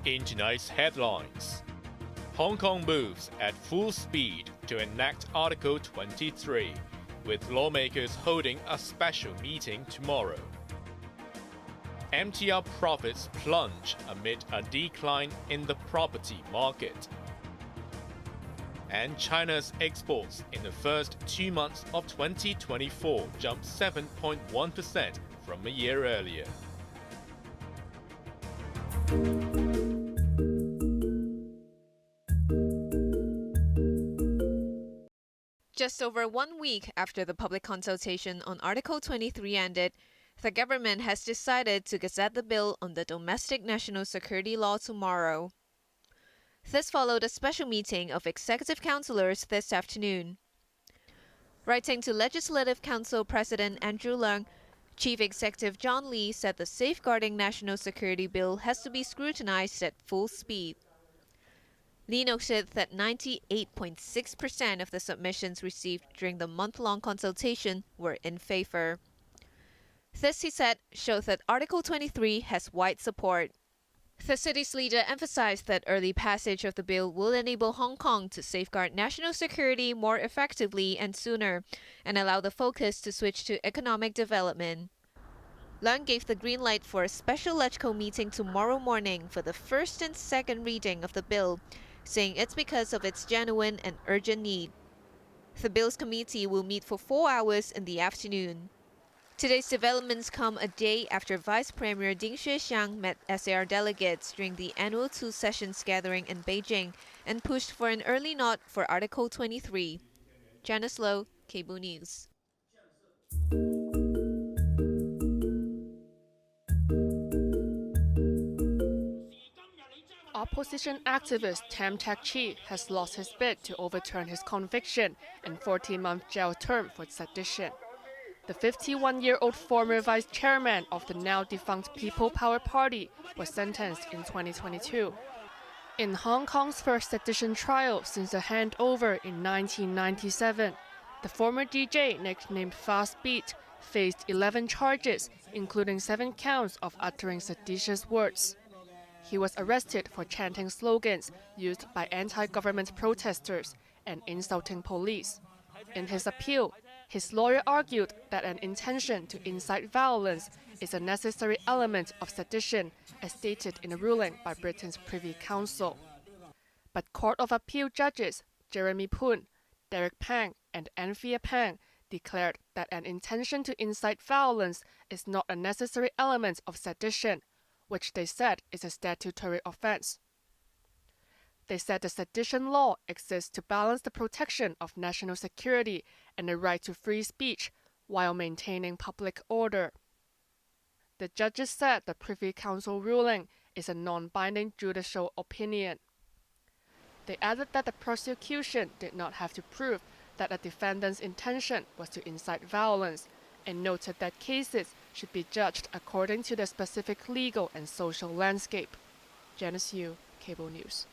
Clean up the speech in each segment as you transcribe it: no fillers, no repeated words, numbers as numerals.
In tonight's headlines, Hong Kong moves at full speed to enact Article 23, with lawmakers holding a special meeting tomorrow. MTR profits plunge amid a decline in the property market. And China's exports in the first 2 months of 2024 jumped 7.1% from a year earlier. Just over 1 week after the public consultation on Article 23 ended, the government has decided to gazette the bill on the domestic national security law tomorrow. This followed a special meeting of executive councillors this afternoon. Writing to Legislative Council President Andrew Leung, Chief Executive John Lee said the Safeguarding National Security Bill has to be scrutinized at full speed. Lee noted that 98.6% of the submissions received during the month-long consultation were in favor. This, he said, showed that Article 23 has wide support. The city's leader emphasized that early passage of the bill will enable Hong Kong to safeguard national security more effectively and sooner, and allow the focus to switch to economic development. Leung gave the green light for a special LegCo meeting tomorrow morning for the first and second reading of the bill, saying it's because of its genuine and urgent need. The Bills Committee will meet for 4 hours in the afternoon. Today's developments come a day after Vice Premier Ding Xuexiang met SAR delegates during the annual two-sessions gathering in Beijing and pushed for an early nod for Article 23. Janice Low, Cable News. Opposition activist Tam Chi has lost his bid to overturn his conviction and 14-month jail term for sedition. The 51-year-old former vice chairman of the now-defunct People Power Party was sentenced in 2022. In Hong Kong's first sedition trial since the handover in 1997, the former DJ, nicknamed Fast Beat, faced 11 charges, including 7 counts of uttering seditious words. He was arrested for chanting slogans used by anti-government protesters and insulting police. In his appeal, his lawyer argued that an intention to incite violence is a necessary element of sedition, as stated in a ruling by Britain's Privy Council. But Court of Appeal judges Jeremy Poon, Derek Pang, and Anthea Pang declared that an intention to incite violence is not a necessary element of sedition, which they said is a statutory offense. They said the sedition law exists to balance the protection of national security and the right to free speech while maintaining public order. The judges said the Privy Council ruling is a non-binding judicial opinion. They added that the prosecution did not have to prove that a defendant's intention was to incite violence, and noted that cases should be judged according to the specific legal and social landscape. Janice Yu, Cable News.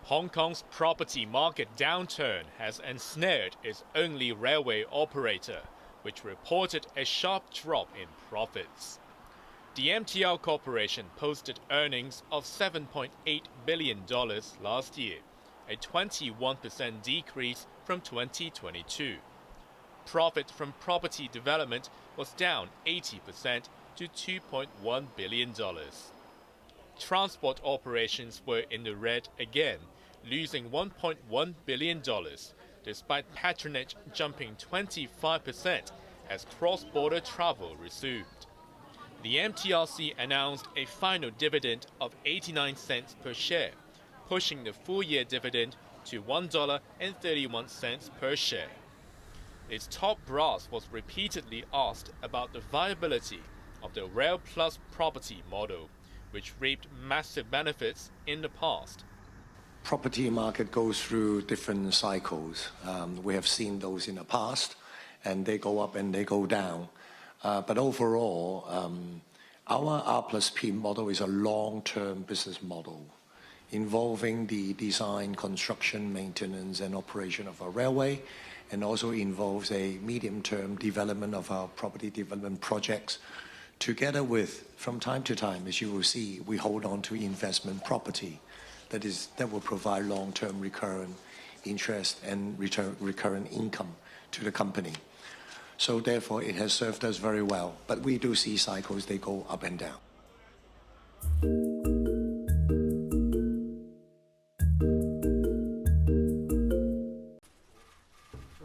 Hong Kong's property market downturn has ensnared its only railway operator, which reported a sharp drop in profits. The MTR Corporation posted earnings of $7.8 billion last year, a 21% decrease from 2022. Profit from property development was down 80% to $2.1 billion. Transport operations were in the red again, losing $1.1 billion, despite patronage jumping 25% as cross-border travel resumed. The MTRC announced a final dividend of 89 cents per share, pushing the full-year dividend to $1.31 per share. Its top brass was repeatedly asked about the viability of the Rail Plus property model, which reaped massive benefits in the past. Property market goes through different cycles. We have seen those in the past, and they go up and they go down. But overall, our R plus P model is a long-term business model involving the design, construction, maintenance, and operation of a railway, and also involves a medium-term development of our property development projects. Together with, from time to time, as you will see, we hold on to investment property that will provide long-term recurrent interest and recurrent income to the company. So therefore, it has served us very well. But we do see cycles, they go up and down.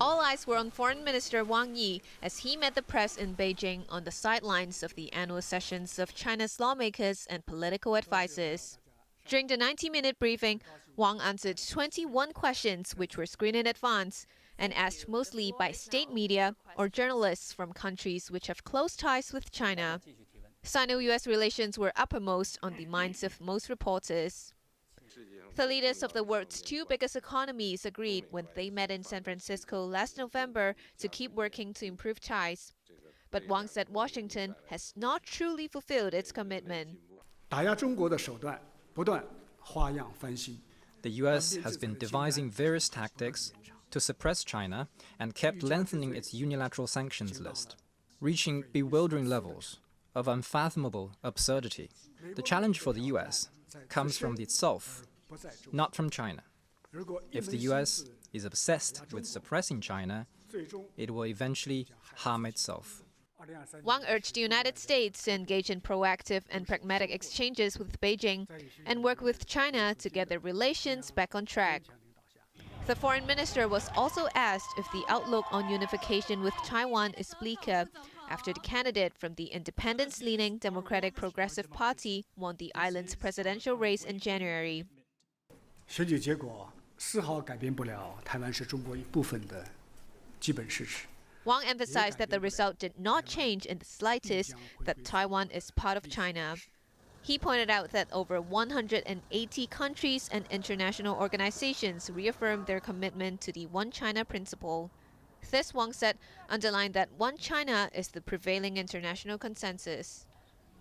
All eyes were on Foreign Minister Wang Yi as he met the press in Beijing on the sidelines of the annual sessions of China's lawmakers and political advisers. During the 90-minute briefing, Wang answered 21 questions which were screened in advance and asked mostly by state media or journalists from countries which have close ties with China. Sino-US relations were uppermost on the minds of most reporters. The leaders of the world's two biggest economies agreed when they met in San Francisco last November to keep working to improve ties. But Wang said Washington has not truly fulfilled its commitment. The US has been devising various tactics to suppress China and kept lengthening its unilateral sanctions list, reaching bewildering levels of unfathomable absurdity. The challenge for the US comes from itself, not from China. If the US is obsessed with suppressing China, it will eventually harm itself. Wang urged the United States to engage in proactive and pragmatic exchanges with Beijing and work with China to get their relations back on track. The foreign minister was also asked if the outlook on unification with Taiwan is bleaker after the candidate from the independence-leaning Democratic Progressive Party won the island's presidential race in January. 选举结果丝毫改变不了台湾是中国一部分的基本事实。 Wang emphasized that the result did not change in the slightest that Taiwan is part of China. He pointed out that over 180 countries and international organizations reaffirmed their commitment to the One China principle. This, Wang said, underlined that One China is the prevailing international consensus.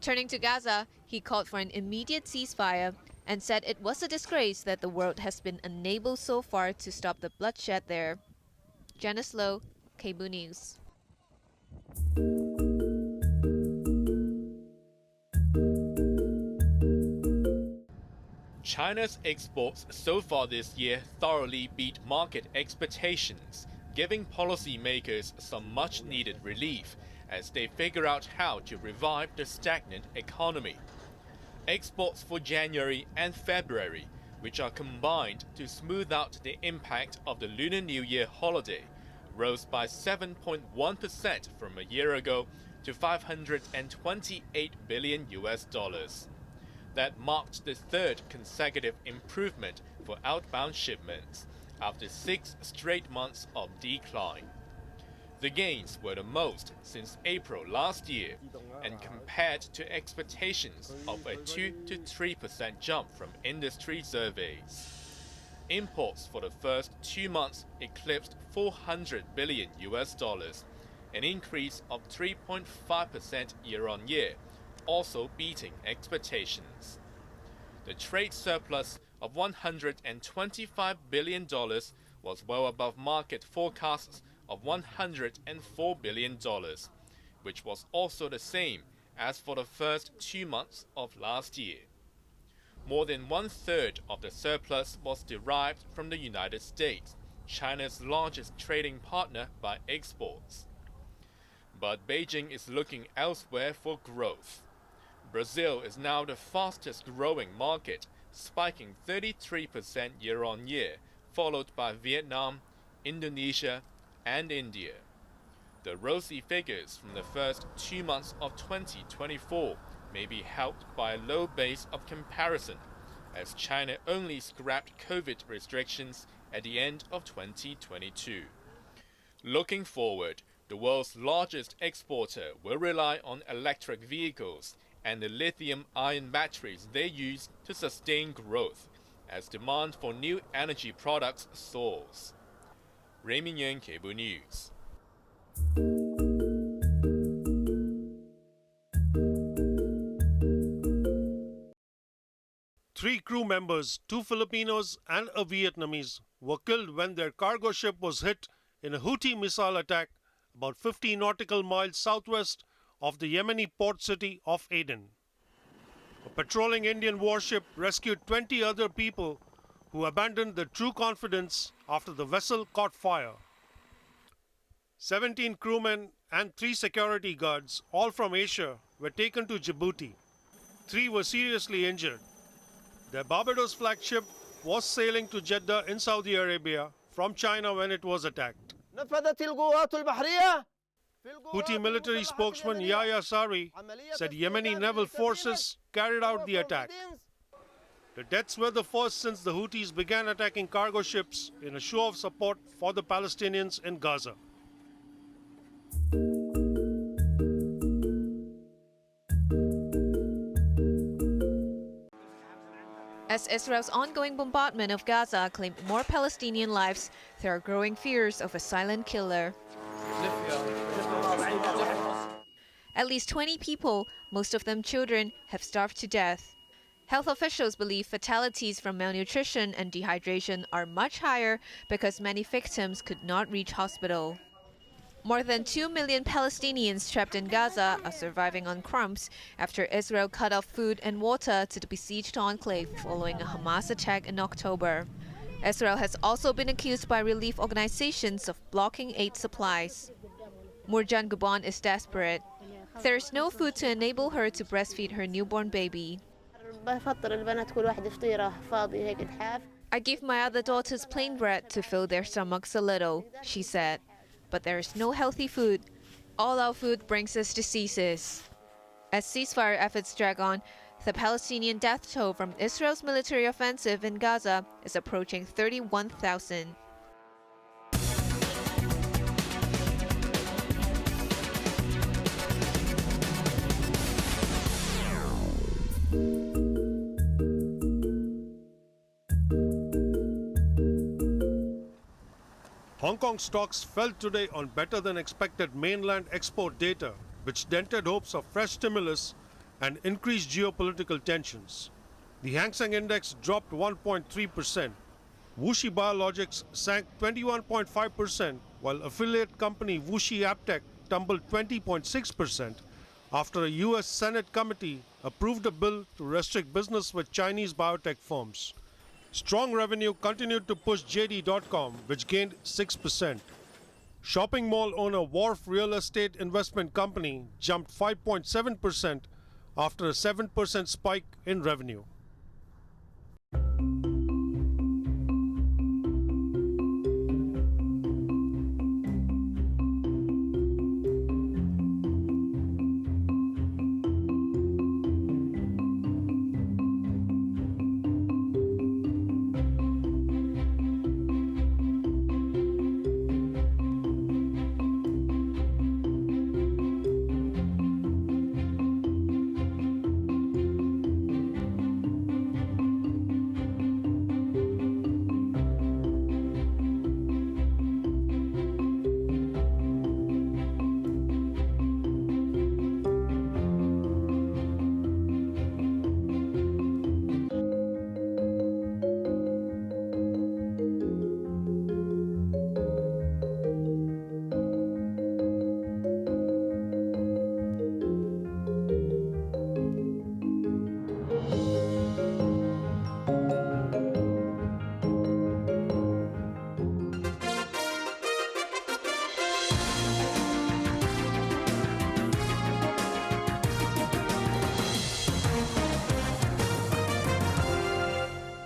Turning to Gaza, he called for an immediate ceasefire and said it was a disgrace that the world has been unable so far to stop the bloodshed there. Janice Low, Cable News. China's exports so far this year thoroughly beat market expectations, giving policymakers some much-needed relief as they figure out how to revive the stagnant economy. Exports for January and February, which are combined to smooth out the impact of the Lunar New Year holiday, rose by 7.1% from a year ago to $528 billion. That marked the third consecutive improvement for outbound shipments after 6 straight months of decline. The gains were the most since April last year and compared to expectations of a 2 to 3% jump from industry surveys. Imports for the first 2 months eclipsed $400 billion, an increase of 3.5% year-on-year, also beating expectations. The trade surplus of $125 billion was well above market forecasts of $104 billion, which was also the same as for the first 2 months of last year. More than one-third of the surplus was derived from the United States, China's largest trading partner by exports. But Beijing is looking elsewhere for growth. Brazil is now the fastest growing market, spiking 33% year-on-year, followed by Vietnam, Indonesia, and India. The rosy figures from the first 2 months of 2024 may be helped by a low base of comparison, as China only scrapped COVID restrictions at the end of 2022. Looking forward, the world's largest exporter will rely on electric vehicles and the lithium-ion batteries they use to sustain growth, as demand for new energy products soars. Raymond Yang, Cable News. Three crew members, 2 Filipinos and a Vietnamese, were killed when their cargo ship was hit in a Houthi missile attack about 50 nautical miles southwest of the Yemeni port city of Aden. A patrolling Indian warship rescued 20 other people who abandoned their true confidence after the vessel caught fire. 17 crewmen and 3 security guards, all from Asia, were taken to Djibouti. 3 were seriously injured. Their Barbados flagship was sailing to Jeddah in Saudi Arabia from China when it was attacked. Houthi military spokesman Yahya Sari said Yemeni naval forces carried out the attack. The deaths were the first since the Houthis began attacking cargo ships in a show of support for the Palestinians in Gaza. As Israel's ongoing bombardment of Gaza claimed more Palestinian lives, there are growing fears of a silent killer. At least 20 people, most of them children, have starved to death. Health officials believe fatalities from malnutrition and dehydration are much higher because many victims could not reach hospital. More than 2 million Palestinians trapped in Gaza are surviving on crumbs after Israel cut off food and water to the besieged enclave following a Hamas attack in October. Israel has also been accused by relief organizations of blocking aid supplies. Murjan Gubon is desperate. There is no food to enable her to breastfeed her newborn baby. I give my other daughters plain bread to fill their stomachs a little, she said. But there is no healthy food. All our food brings us diseases. As ceasefire efforts drag on, the Palestinian death toll from Israel's military offensive in Gaza is approaching 31,000. Hong Kong stocks fell today on better than expected mainland export data, which dented hopes of fresh stimulus and increased geopolitical tensions. The Hang Seng Index dropped 1.3%. Wuxi Biologics sank 21.5%, while affiliate company Wuxi Aptech tumbled 20.6% after a U.S. Senate committee approved a bill to restrict business with Chinese biotech firms. Strong revenue continued to push JD.com, which gained 6%. Shopping mall owner Wharf Real Estate Investment Company jumped 5.7% after a 7% spike in revenue.